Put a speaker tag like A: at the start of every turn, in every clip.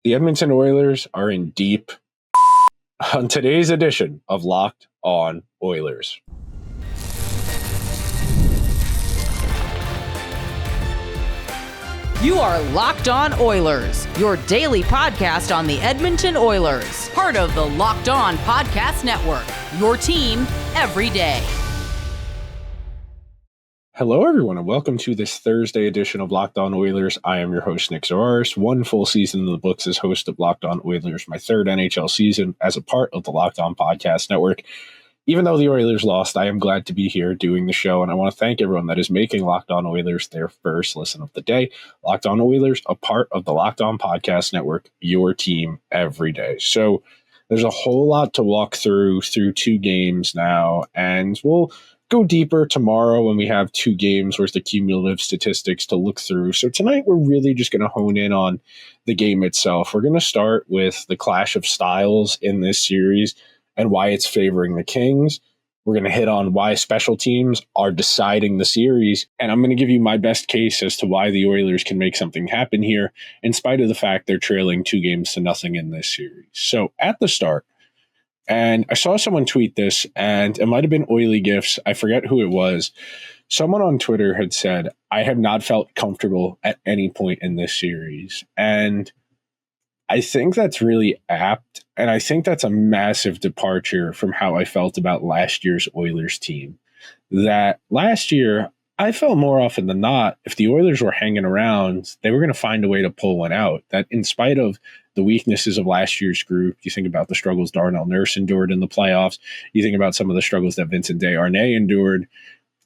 A: The Edmonton Oilers are in deep on today's edition of Locked On Oilers.
B: You are Locked On Oilers, your daily podcast on the Edmonton Oilers, part of the Locked On Podcast Network, your team every day.
A: Hello, everyone, and welcome to this Thursday edition of Locked On Oilers. I am your host, Nick Zararis. One full season in the books as host of Locked On Oilers, my third NHL season as a part of the Locked On Podcast Network. Even though the Oilers lost, I am glad to be here doing the show, and I want to thank everyone that is making Locked On Oilers their first listen of the day. Locked On Oilers, a part of the Locked On Podcast Network, your team every day. So there's a whole lot to walk through two games now, and we'll go deeper tomorrow when we have two games worth of cumulative statistics to look through. So tonight we're really just going to hone in on the game itself. We're going to start with the clash of styles in this series and why it's favoring the Kings. We're going to hit on why special teams are deciding the series, and I'm going to give you my best case as to why the Oilers can make something happen here, in spite of the fact they're trailing 2-0 in this series. So at the start, and I saw someone tweet this, and it might have been Oily Gifts. I forget who it was. Someone on Twitter had said, I have not felt comfortable at any point in this series. And I think that's really apt. And I think that's a massive departure from how I felt about last year's Oilers team. That last year, I felt more often than not, if the Oilers were hanging around, they were going to find a way to pull one out. That in spite of the weaknesses of last year's group, you think about the struggles Darnell Nurse endured in the playoffs, you think about some of the struggles that Vincent Desharnais endured,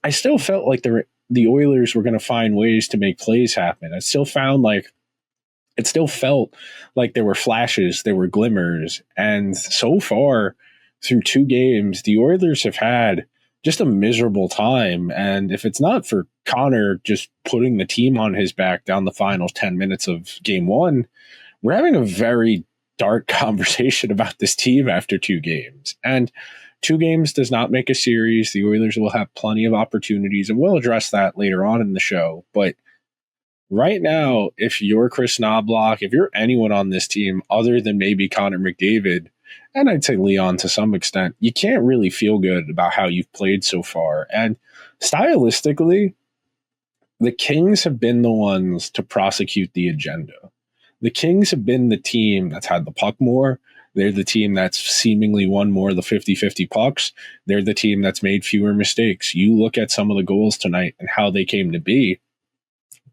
A: I still felt like the Oilers were going to find ways to make plays happen. It still felt like there were flashes, there were glimmers. And so far, through two games, the Oilers have had just a miserable time. And if it's not for Connor just putting the team on his back down the final 10 minutes of game one, we're having a very dark conversation about this team after two games. And two games does not make a series. The Oilers will have plenty of opportunities, and we'll address that later on in the show. But right now, if you're Chris Knobloch, if you're anyone on this team other than maybe Connor McDavid, and I'd say Leon to some extent, you can't really feel good about how you've played so far. And stylistically, the Kings have been the ones to prosecute the agenda. The Kings have been the team that's had the puck more. They're the team that's seemingly won more of the 50-50 pucks. They're the team that's made fewer mistakes. You look at some of the goals tonight and how they came to be.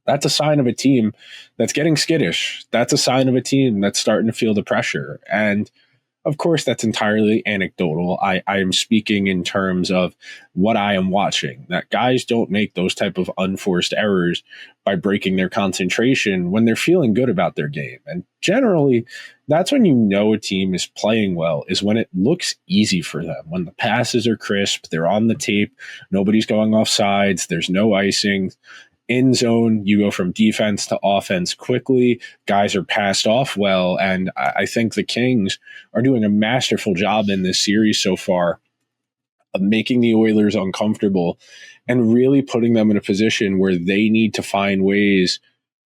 A: That's a sign of a team that's getting skittish. That's a sign of a team that's starting to feel the pressure. And of course, that's entirely anecdotal. I am speaking in terms of what I am watching, that guys don't make those type of unforced errors by breaking their concentration when they're feeling good about their game. And generally, that's when you know a team is playing well, is when it looks easy for them, when the passes are crisp, they're on the tape, nobody's going off sides, there's no icing. In zone, you go from defense to offense quickly. Guys are passed off well, and I think the Kings are doing a masterful job in this series so far of making the Oilers uncomfortable and really putting them in a position where they need to find ways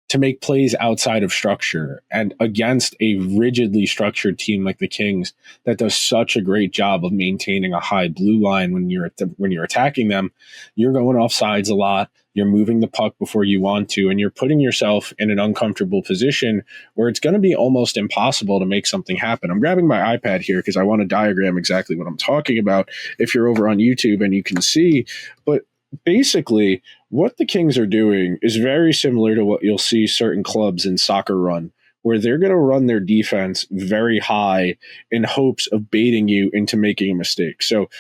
A: to make plays outside of structure. And against a rigidly structured team like the Kings that does such a great job of maintaining a high blue line when you're attacking them, you're going off sides a lot. You're moving the puck before you want to, and you're putting yourself in an uncomfortable position where it's going to be almost impossible to make something happen. I'm grabbing my iPad here because I want to diagram exactly what I'm talking about if you're over on YouTube and you can see. But basically, what the Kings are doing is very similar to what you'll see certain clubs in soccer run, where they're going to run their defense very high in hopes of baiting you into making a mistake. So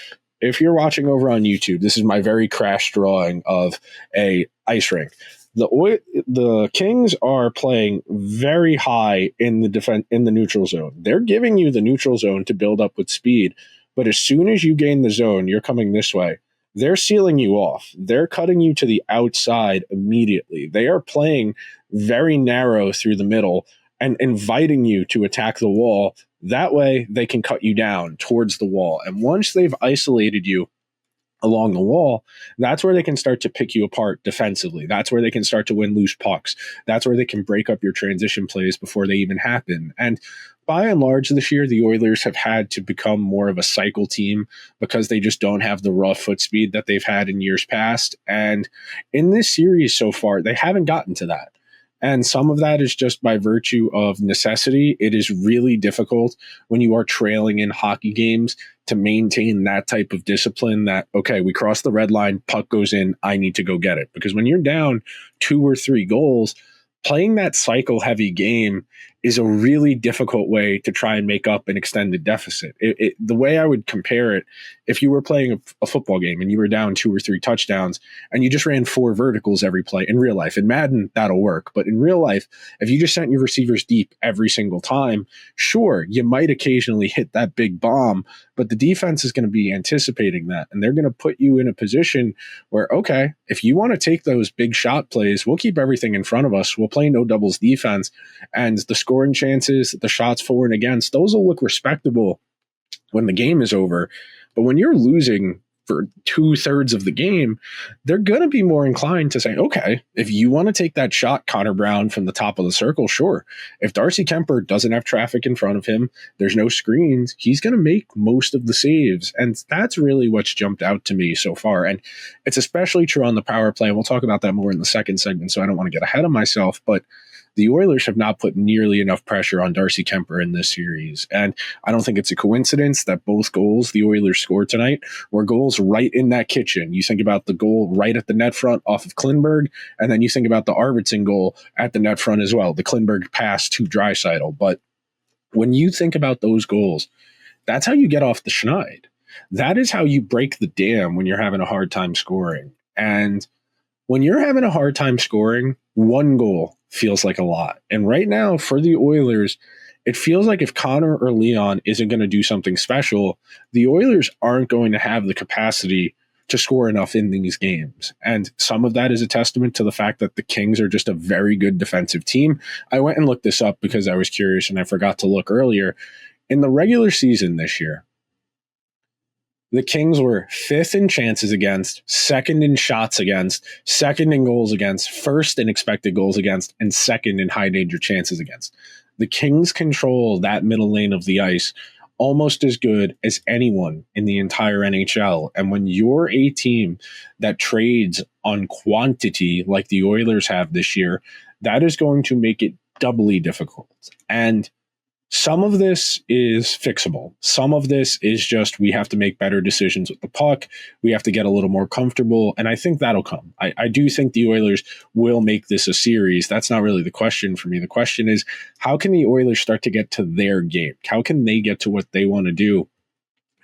A: if you're watching over on YouTube, this is my very crash drawing of a ice rink. The Kings are playing very high in the neutral zone. They're giving you the neutral zone to build up with speed, but as soon as you gain the zone, you're coming this way. They're sealing you off. They're cutting you to the outside immediately. They are playing very narrow through the middle and inviting you to attack the wall. That way, they can cut you down towards the wall. And once they've isolated you along the wall, that's where they can start to pick you apart defensively. That's where they can start to win loose pucks. That's where they can break up your transition plays before they even happen. And by and large this year, the Oilers have had to become more of a cycle team because they just don't have the raw foot speed that they've had in years past. And in this series so far, they haven't gotten to that. And some of that is just by virtue of necessity. It is really difficult when you are trailing in hockey games to maintain that type of discipline that, okay, we cross the red line, puck goes in, I need to go get it. Because when you're down 2 or 3 goals, playing that cycle heavy game is a really difficult way to try and make up an extended deficit. The way I would compare it, if you were playing a football game and you were down 2 or 3 touchdowns and you just ran 4 verticals every play in real life, in Madden, that'll work. But in real life, if you just sent your receivers deep every single time, sure, you might occasionally hit that big bomb, but the defense is going to be anticipating that. And they're going to put you in a position where, okay, if you want to take those big shot plays, we'll keep everything in front of us. We'll play no doubles defense. And the scoring chances, the shots for and against, those will look respectable when the game is over. But when you're losing for 2/3 of the game, they're going to be more inclined to say, okay, if you want to take that shot, Connor Brown, from the top of the circle, sure. If Darcy Kemper doesn't have traffic in front of him, there's no screens, he's going to make most of the saves. And that's really what's jumped out to me so far. And it's especially true on the power play. And we'll talk about that more in the second segment, so I don't want to get ahead of myself. But the Oilers have not put nearly enough pressure on Darcy Kemper in this series. And I don't think it's a coincidence that both goals the Oilers scored tonight were goals right in that kitchen. You think about the goal right at the net front off of Klingberg, and then you think about the Arvidsson goal at the net front as well, the Klingberg pass to Draisaitl. But when you think about those goals, that's how you get off the schneid. That is how you break the dam when you're having a hard time scoring. And when you're having a hard time scoring, 1 goal feels like a lot. And right now for the Oilers, it feels like if Connor or Leon isn't going to do something special, the Oilers aren't going to have the capacity to score enough in these games. And some of that is a testament to the fact that the Kings are just a very good defensive team. I went and looked this up because I was curious and I forgot to look earlier. In the regular season this year, the Kings were 5th in chances against, 2nd in shots against, 2nd in goals against, 1st in expected goals against, and 2nd in high danger chances against. The Kings control that middle lane of the ice almost as good as anyone in the entire NHL. And when you're a team that trades on quantity like the Oilers have this year, that is going to make it doubly difficult. And some of this is fixable. Some of this is just we have to make better decisions with the puck. We have to get a little more comfortable, and I think that'll come. I do think the Oilers will make this a series. That's not really the question for me. The question is, how can the Oilers start to get to their game? How can they get to what they want to do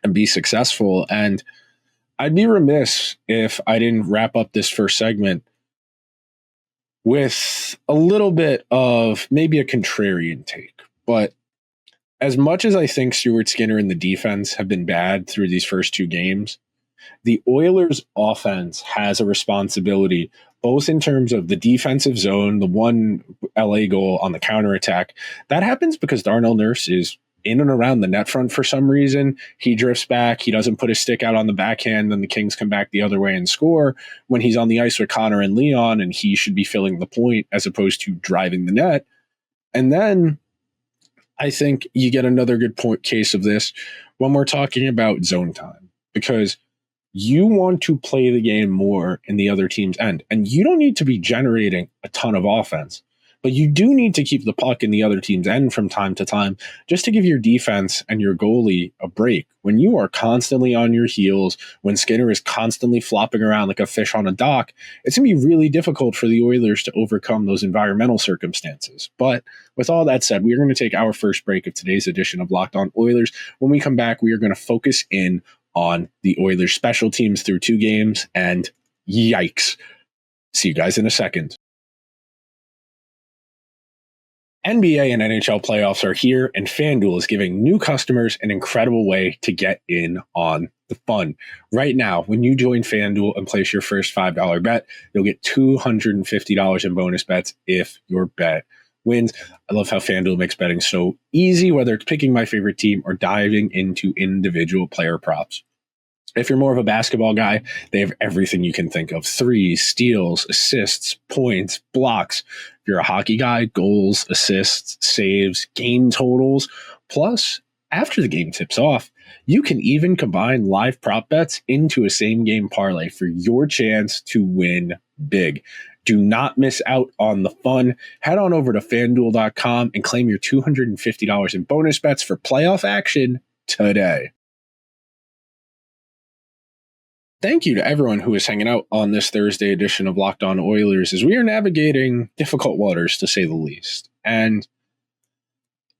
A: and be successful? And I'd be remiss if I didn't wrap up this first segment with a little bit of maybe a contrarian take. But as much as I think Stuart Skinner and the defense have been bad through these first 2 games, the Oilers' offense has a responsibility, both in terms of the defensive zone, the one LA goal on the counterattack. That happens because Darnell Nurse is in and around the net front for some reason. He drifts back. He doesn't put his stick out on the backhand. Then the Kings come back the other way and score when he's on the ice with Connor and Leon, and he should be filling the point as opposed to driving the net. And then I think you get another good case of this when we're talking about zone time, because you want to play the game more in the other team's end, and you don't need to be generating a ton of offense, but you do need to keep the puck in the other team's end from time to time just to give your defense and your goalie a break. When you are constantly on your heels, when Skinner is constantly flopping around like a fish on a dock, it's going to be really difficult for the Oilers to overcome those environmental circumstances. But with all that said, we are going to take our first break of today's edition of Locked On Oilers. When we come back, we are going to focus in on the Oilers special teams through 2 games, and yikes. See you guys in a second. NBA and NHL playoffs are here, and FanDuel is giving new customers an incredible way to get in on the fun. Right now, when you join FanDuel and place your first $5 bet, you'll get $250 in bonus bets if your bet wins. I love how FanDuel makes betting so easy, whether it's picking my favorite team or diving into individual player props. If you're more of a basketball guy, they have everything you can think of: threes, steals, assists, points, blocks. If you're a hockey guy, goals, assists, saves, game totals. Plus, after the game tips off, you can even combine live prop bets into a same game parlay for your chance to win big. Do not miss out on the fun. Head on over to FanDuel.com and claim your $250 in bonus bets for playoff action today. Thank you to everyone who is hanging out on this Thursday edition of Locked On Oilers as we are navigating difficult waters, to say the least. And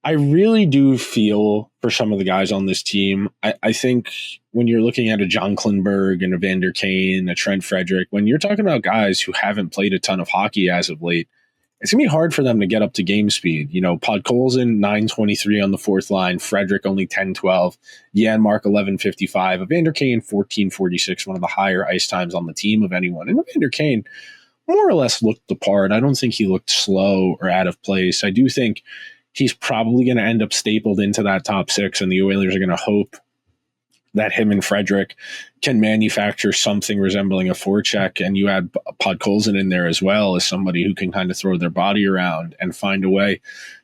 A: I really do feel for some of the guys on this team. I think when you're looking at a John Klingberg and a Vander Kane, a Trent Frederick, when you're talking about guys who haven't played a ton of hockey as of late, it's going to be hard for them to get up to game speed. You know, Podkolzin, 9:23 on the fourth line. Frederick, only 10:12. Janmark, 11:55. Evander Kane, 14:46, one of the higher ice times on the team of anyone. And Evander Kane more or less looked the part. I don't think he looked slow or out of place. I do think he's probably going to end up stapled into that top six, and the Oilers are going to hope that him and Frederick can manufacture something resembling a forecheck, and you add Podkolzin in there as well as somebody who can kind of throw their body around and find a way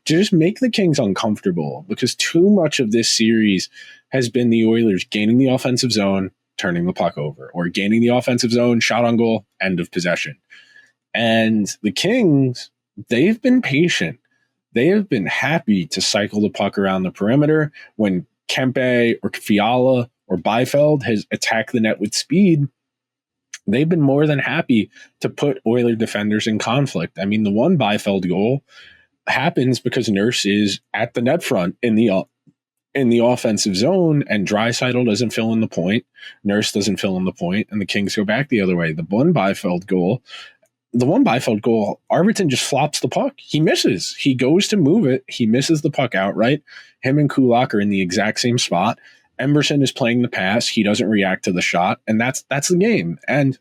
A: to just make the Kings uncomfortable, because too much of this series has been the Oilers gaining the offensive zone, turning the puck over, or gaining the offensive zone, shot on goal, end of possession. And the Kings, they've been patient. They have been happy to cycle the puck around the perimeter when Kempe or Fiala or Byfield has attacked the net with speed. They've been more than happy to put Oiler defenders in conflict. I mean, the one Byfield goal happens because Nurse is at the net front in the offensive zone, and Draisaitl doesn't fill in the point. Nurse doesn't fill in the point, and the Kings go back the other way. The one Byfield goal, Arvidsson just flops the puck. He misses. He goes to move it. He misses the puck outright. Him and Kulak are in the exact same spot. Emberson is playing the pass. He doesn't react to the shot, and that's the game. And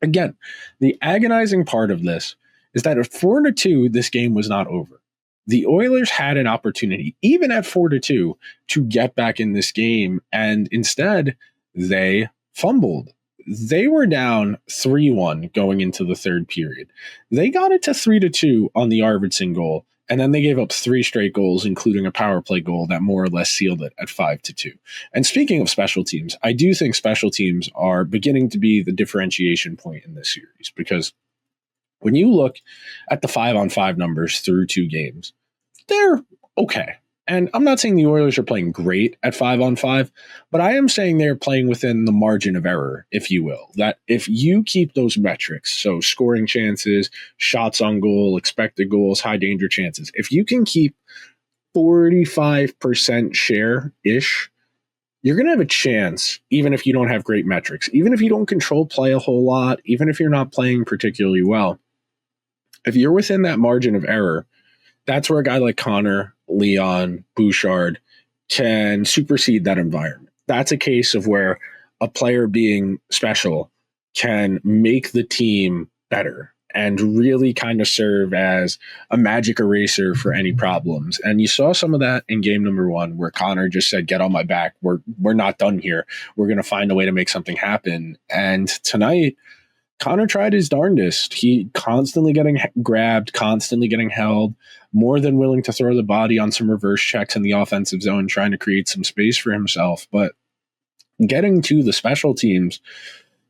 A: again, the agonizing part of this is that at 4-2, this game was not over. The Oilers had an opportunity, even at 4-2, to get back in this game, and instead they fumbled. They were down 3-1 going into the third period. They got it to 3-2 on the Arvidsson goal, and then they gave up 3 straight goals, including a power play goal that more or less sealed it at 5-2. And speaking of special teams, I do think special teams are beginning to be the differentiation point in this series, because when you look at the 5-on-5 numbers through 2 games, they're okay. And I'm not saying the Oilers are playing great at 5-on-5, but I am saying they're playing within the margin of error, if you will. That if you keep those metrics, so scoring chances, shots on goal, expected goals, high danger chances, if you can keep 45% share-ish, you're going to have a chance, even if you don't have great metrics, even if you don't control play a whole lot, even if you're not playing particularly well. If you're within that margin of error, that's where a guy like Connor, Leon, Bouchard can supersede that environment. That's a case of where a player being special can make the team better and really kind of serve as a magic eraser for any problems. And you saw some of that in game number 1, where Connor just said, "Get on my back. We're not done here. We're going to find a way to make something happen." And tonight, Connor tried his darndest. He constantly getting grabbed, constantly getting held, more than willing to throw the body on some reverse checks in the offensive zone, trying to create some space for himself. But getting to the special teams,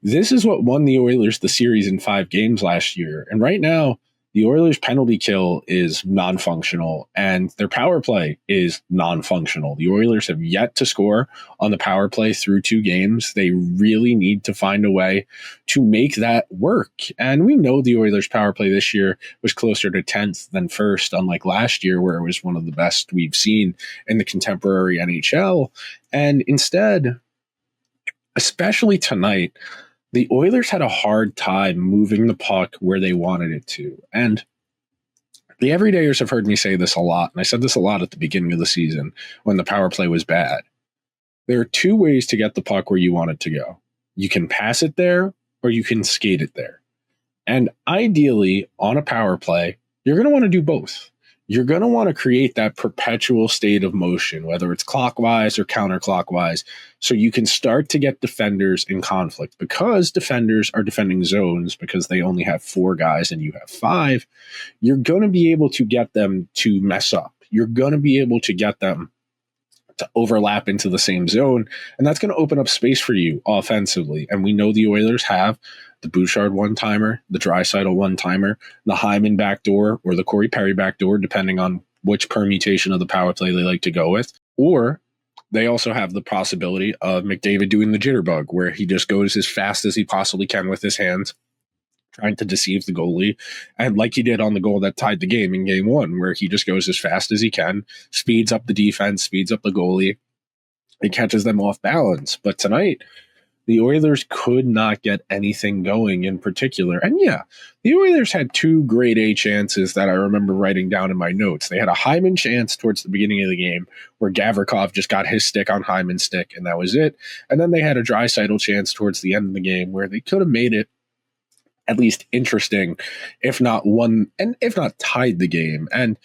A: this is what won the Oilers the series in 5 games last year. And right now, the Oilers' penalty kill is non-functional, and their power play is non-functional. The Oilers have yet to score on the power play through 2 games. They really need to find a way to make that work. And we know the Oilers' power play this year was closer to 10th than 1st, unlike last year, where it was one of the best we've seen in the contemporary NHL. And instead, especially tonight, the Oilers had a hard time moving the puck where they wanted it to. And the everydayers have heard me say this a lot, and I said this a lot at the beginning of the season when the power play was bad. There are 2 ways to get the puck where you want it to go. You can pass it there, or you can skate it there. And ideally, on a power play, you're going to want to do both. you're going to want to create that perpetual state of motion, whether it's clockwise or counterclockwise, so you can start to get defenders in conflict. Because defenders are defending zones because they only have 4 guys and you have 5, you're going to be able to get them to mess up. You're going to be able to get them to overlap into the same zone, and that's going to open up space for you offensively. And we know the Oilers have the Bouchard one-timer, the Draisaitl one-timer, the Hyman backdoor, or the Corey Perry backdoor, depending on which permutation of the power play they like to go with. Or they also have the possibility of McDavid doing the jitterbug, where he just goes as fast as he possibly can with his hands, trying to deceive the goalie, and like he did on the goal that tied the game in game 1, where he just goes as fast as he can, speeds up the defense, speeds up the goalie, and catches them off balance. But tonight, the Oilers could not get anything going in particular. And yeah, the Oilers had 2 grade A chances that I remember writing down in my notes. They had a Hyman chance towards the beginning of the game where Gavrikov just got his stick on Hyman's stick, and that was it. And then they had a Draisaitl chance towards the end of the game where they could have made it at least interesting, if not won, and if not tied the game. And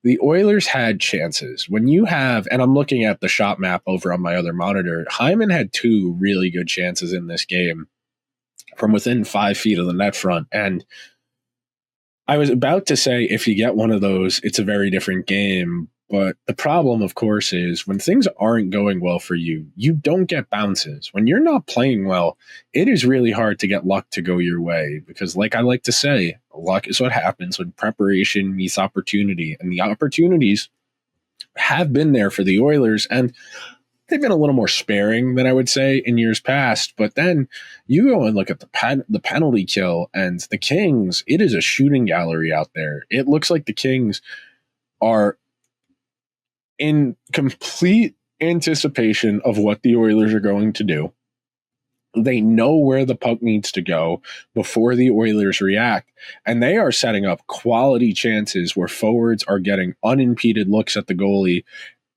A: the Oilers had chances. When you have, and I'm looking at the shot map over on my other monitor, Hyman had 2 really good chances in this game from within 5 feet of the net front. And I was about to say, if you get one of those, it's a very different game. But the problem, of course, is when things aren't going well for you, you don't get bounces. When you're not playing well, it is really hard to get luck to go your way because, like I like to say, luck is what happens when preparation meets opportunity. And the opportunities have been there for the Oilers, and they've been a little more sparing than I would say in years past. But then you go and look at the penalty kill, and the Kings, it is a shooting gallery out there. It looks like the Kings are in complete anticipation of what the Oilers are going to do. They know where the puck needs to go before the Oilers react, and they are setting up quality chances where forwards are getting unimpeded looks at the goalie.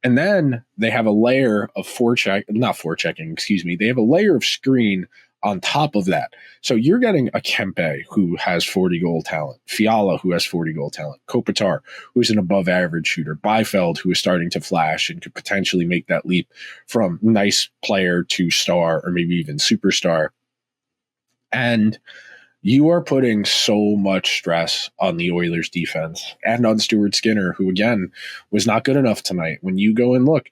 A: And then they have a layer of they have a layer of screen on top of that. So you're getting a Kempe who has 40 goal talent, Fiala who has 40 goal talent, Kopitar who's an above average shooter, Byfeld who is starting to flash and could potentially make that leap from nice player to star or maybe even superstar. And you are putting so much stress on the Oilers defense and on Stuart Skinner, who again was not good enough tonight. When you go and look,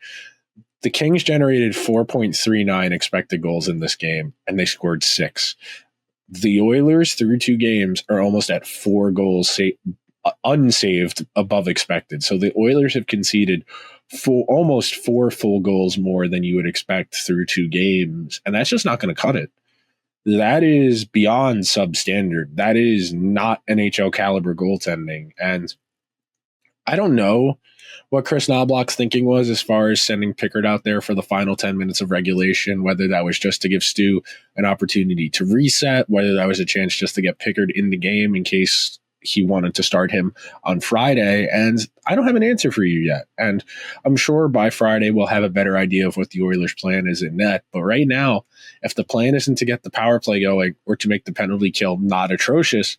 A: the Kings generated 4.39 expected goals in this game, and they scored 6. The Oilers, through 2 games, are almost at 4 goals unsaved above expected. So the Oilers have conceded almost 4 full goals more than you would expect through 2 games, and that's just not going to cut it. That is beyond substandard. That is not NHL caliber goaltending, and I don't know what Chris Knobloch's thinking was as far as sending Pickard out there for the final 10 minutes of regulation, whether that was just to give Stu an opportunity to reset, whether that was a chance just to get Pickard in the game in case he wanted to start him on Friday. And I don't have an answer for you yet. And I'm sure by Friday we'll have a better idea of what the Oilers' plan is in net. But right now, if the plan isn't to get the power play going or to make the penalty kill not atrocious,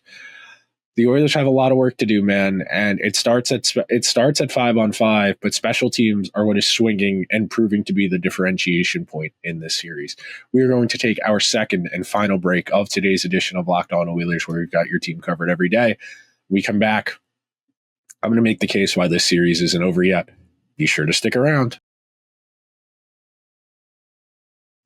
A: the Oilers have a lot of work to do, man, and it starts at 5-on-5, but special teams are what is swinging and proving to be the differentiation point in this series. We are going to take our second and final break of today's edition of Locked On Oilers, where we've got your team covered every day. We come back. I'm going to make the case why this series isn't over yet. Be sure to stick around.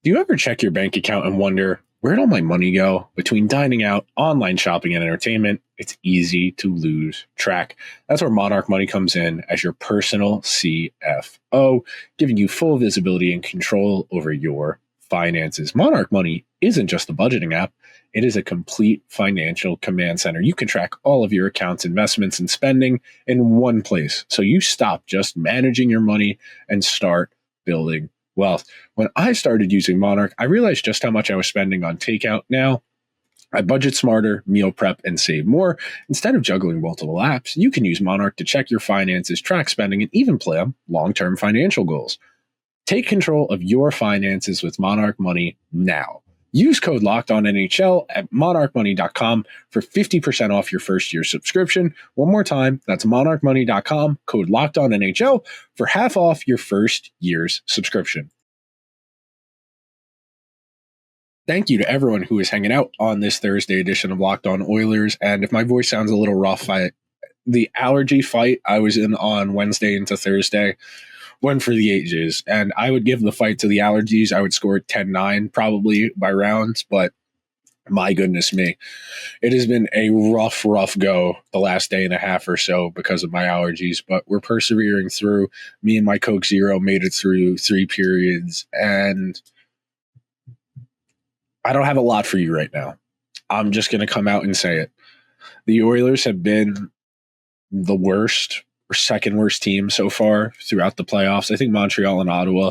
A: Do you ever check your bank account and wonder, where'd all my money go? Between dining out, online shopping, and entertainment, it's easy to lose track. That's where Monarch Money comes in as your personal CFO, giving you full visibility and control over your finances. Monarch Money isn't just a budgeting app. It is a complete financial command center. You can track all of your accounts, investments, and spending in one place. So you stop just managing your money and start building wealth. When I started using Monarch, I realized just how much I was spending on takeout. Now, I budget smarter, meal prep, and save more. Instead of juggling multiple apps, you can use Monarch to check your finances, track spending, and even plan long-term financial goals. Take control of your finances with Monarch Money now. Use code LOCKEDONNHL at monarchmoney.com for 50% off your first year subscription. One more time, that's monarchmoney.com, code LOCKEDONNHL for half off your first year's subscription. Thank you to everyone who is hanging out on this Thursday edition of Locked On Oilers. And if my voice sounds a little rough, the allergy fight I was in on Wednesday into Thursday went for the ages, and I would give the fight to the allergies. I would score 10-9 probably by rounds, but my goodness me, it has been a rough go the last day and a half or so because of my allergies, but we're persevering through. Me and my Coke Zero made it through 3 periods, and I don't have a lot for you right now. I'm just going to come out and say it. The Oilers have been the worst or second worst team so far throughout the playoffs. I think Montreal and Ottawa,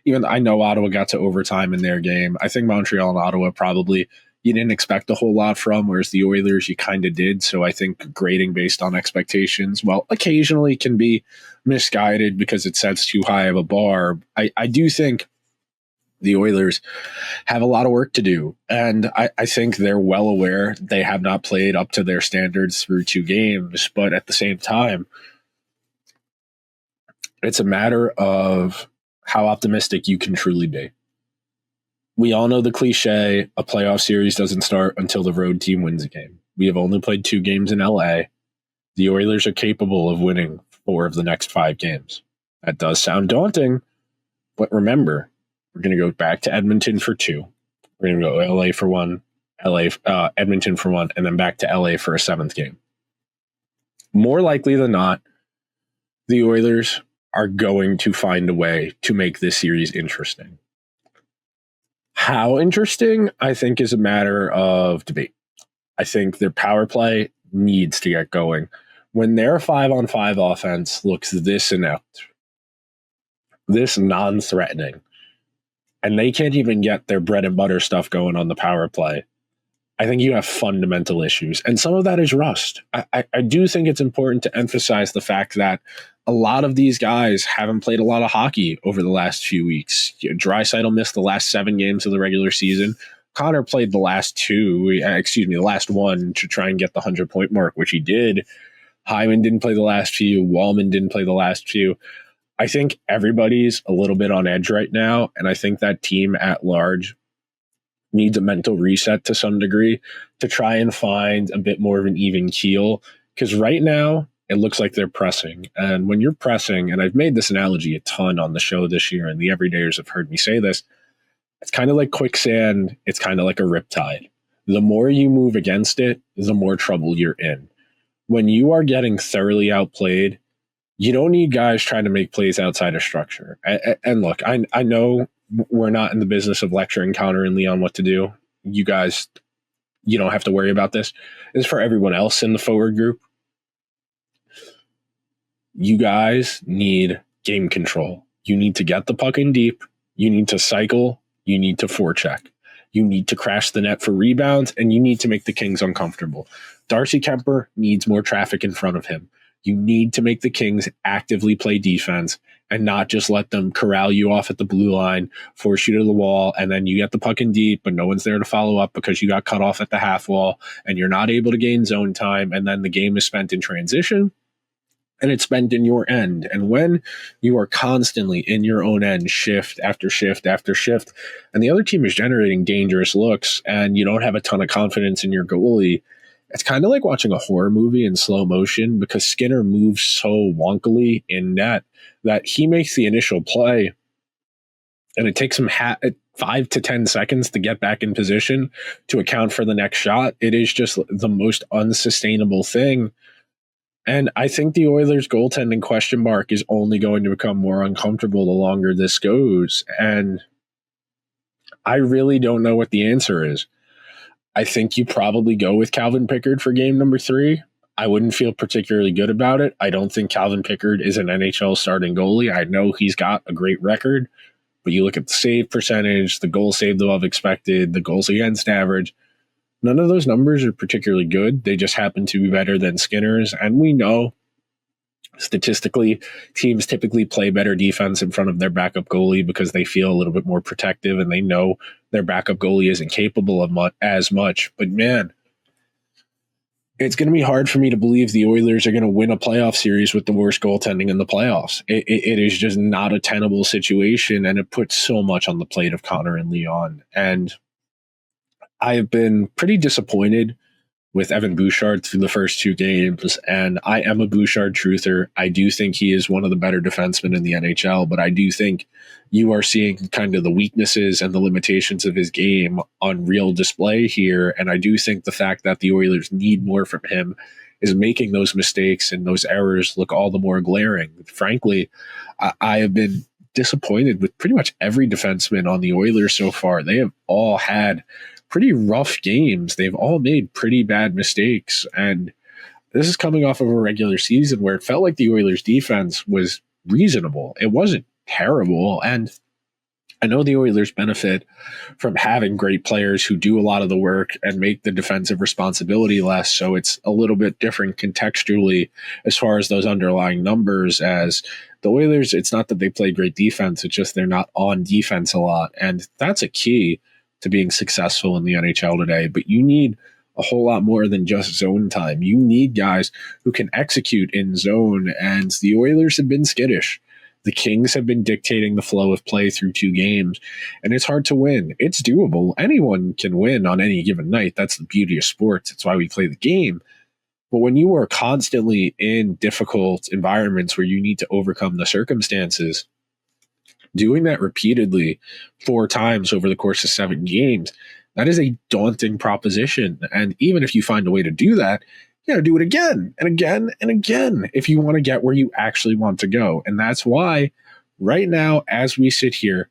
A: even I know Ottawa got to overtime in their game. I think Montreal and Ottawa probably you didn't expect a whole lot from, whereas the Oilers you kind of did. So I think grading based on expectations, well, occasionally can be misguided because it sets too high of a bar. I do think the Oilers have a lot of work to do, and I think they're well aware they have not played up to their standards through 2 games, but at the same time, it's a matter of how optimistic you can truly be. We all know the cliche, a playoff series doesn't start until the road team wins a game. We have only played 2 games in LA. The Oilers are capable of winning 4 of the next 5 games. That does sound daunting, but remember, we're going to go back to Edmonton for 2. We're going to go LA for 1, Edmonton for 1, and then back to LA for a 7th game. More likely than not, the Oilers are going to find a way to make this series interesting. How interesting, I think, is a matter of debate. I think their power play needs to get going. When their 5-on-5 offense looks this inept, this non-threatening, and they can't even get their bread and butter stuff going on the power play, I think you have fundamental issues. And some of that is rust. I do think it's important to emphasize the fact that a lot of these guys haven't played a lot of hockey over the last few weeks. Draisaitl missed the last 7 games of the regular season. Connor played the last 1 to try and get the 100-point mark, which he did. Hyman didn't play the last few. Wallman didn't play the last few. I think everybody's a little bit on edge right now, and I think that team at large needs a mental reset to some degree to try and find a bit more of an even keel, because right now it looks like they're pressing. And when you're pressing, and I've made this analogy a ton on the show this year, and the everydayers have heard me say this, it's kind of like quicksand. It's kind of like a riptide. The more you move against it, the more trouble you're in. When you are getting thoroughly outplayed, you don't need guys trying to make plays outside of structure. And look, I know we're not in the business of lecturing Connor and Leon what to do. You guys, you don't have to worry about this. It's for everyone else in the forward group. You guys need game control. You need to get the puck in deep. You need to cycle. You need to forecheck. You need to crash the net for rebounds, and you need to make the Kings uncomfortable. Darcy Kemper needs more traffic in front of him. You need to make the Kings actively play defense and not just let them corral you off at the blue line, force you to the wall, and then you get the puck in deep, but no one's there to follow up because you got cut off at the half wall, and you're not able to gain zone time, and then the game is spent in transition, and it's spent in your end. And when you are constantly in your own end, shift after shift after shift, and the other team is generating dangerous looks, and you don't have a ton of confidence in your goalie, it's kind of like watching a horror movie in slow motion, because Skinner moves so wonkily in net that he makes the initial play, and it takes him 5 to 10 seconds to get back in position to account for the next shot. It is just the most unsustainable thing. And I think the Oilers' goaltending question mark is only going to become more uncomfortable the longer this goes. And I really don't know what the answer is. I think you probably go with Calvin Pickard for game number 3. I wouldn't feel particularly good about it. I don't think Calvin Pickard is an NHL starting goalie. I know he's got a great record, but you look at the save percentage, the goals saved above expected, the goals against average. None of those numbers are particularly good. They just happen to be better than Skinner's. And we know Statistically, teams typically play better defense in front of their backup goalie because they feel a little bit more protective and they know their backup goalie isn't capable of as much. But man, it's going to be hard for me to believe the Oilers are going to win a playoff series with the worst goaltending in the playoffs. It is just not a tenable situation, and it puts so much on the plate of Connor and Leon. And I have been pretty disappointed with Evan Bouchard through the first two games, and I am a Bouchard truther. I do think he is one of the better defensemen in the NHL, but I do think you are seeing kind of the weaknesses and the limitations of his game on real display here, and I do think the fact that the Oilers need more from him is making those mistakes and those errors look all the more glaring. Frankly, I have been disappointed with pretty much every defenseman on the Oilers so far. They have all had pretty rough games. They've all made pretty bad mistakes. And this is coming off of a regular season where it felt like the Oilers defense was reasonable. It wasn't terrible. And I know the Oilers benefit from having great players who do a lot of the work and make the defensive responsibility less. So it's a little bit different contextually as far as those underlying numbers. As the Oilers, it's not that they play great defense. It's just they're not on defense a lot. And that's a key to being successful in the NHL today. But you need a whole lot more than just zone time. You need guys who can execute in zone, and the Oilers have been skittish. The Kings have been dictating the flow of play through two games, and it's hard to win. It's doable. Anyone can win on any given night. That's the beauty of sports. It's why we play the game. But when you are constantly in difficult environments where you need to overcome the circumstances, doing that repeatedly 4 times over the course of 7 games, that is a daunting proposition. And even if you find a way to do that, you got to do it again and again and again if you want to get where you actually want to go. And that's why right now, as we sit here,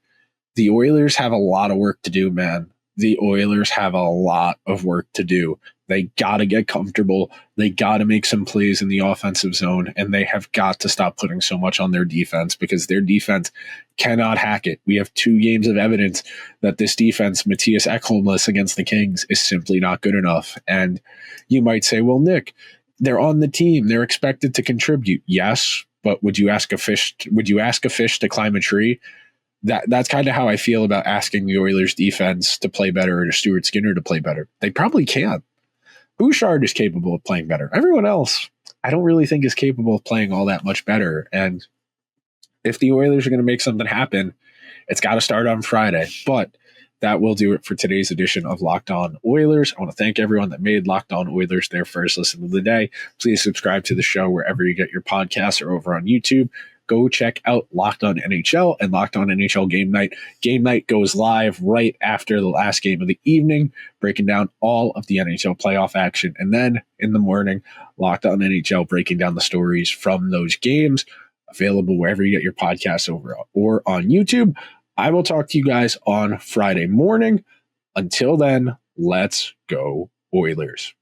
A: the Oilers have a lot of work to do, man. The Oilers have a lot of work to do. They got to get comfortable. They got to make some plays in the offensive zone, and they have got to stop putting so much on their defense because their defense cannot hack it. We have 2 games of evidence that this defense, Mattias Ekholmless against the Kings, is simply not good enough. And you might say, well, Nick, they're on the team. They're expected to contribute. Yes, but would you ask a fish to climb a tree? That's kind of how I feel about asking the Oilers defense to play better or to Stuart Skinner to play better. They probably can. Bouchard is capable of playing better. Everyone else, I don't really think is capable of playing all that much better. And if the Oilers are going to make something happen, it's got to start on Friday. But that will do it for today's edition of Locked On Oilers. I want to thank everyone that made Locked On Oilers their first listen of the day. Please subscribe to the show wherever you get your podcasts or over on YouTube. Go check out Locked On NHL and Locked On NHL Game Night. Game Night goes live right after the last game of the evening, breaking down all of the NHL playoff action. And then in the morning, Locked On NHL breaking down the stories from those games, available wherever you get your podcasts over or on YouTube. I will talk to you guys on Friday morning. Until then, let's go Oilers.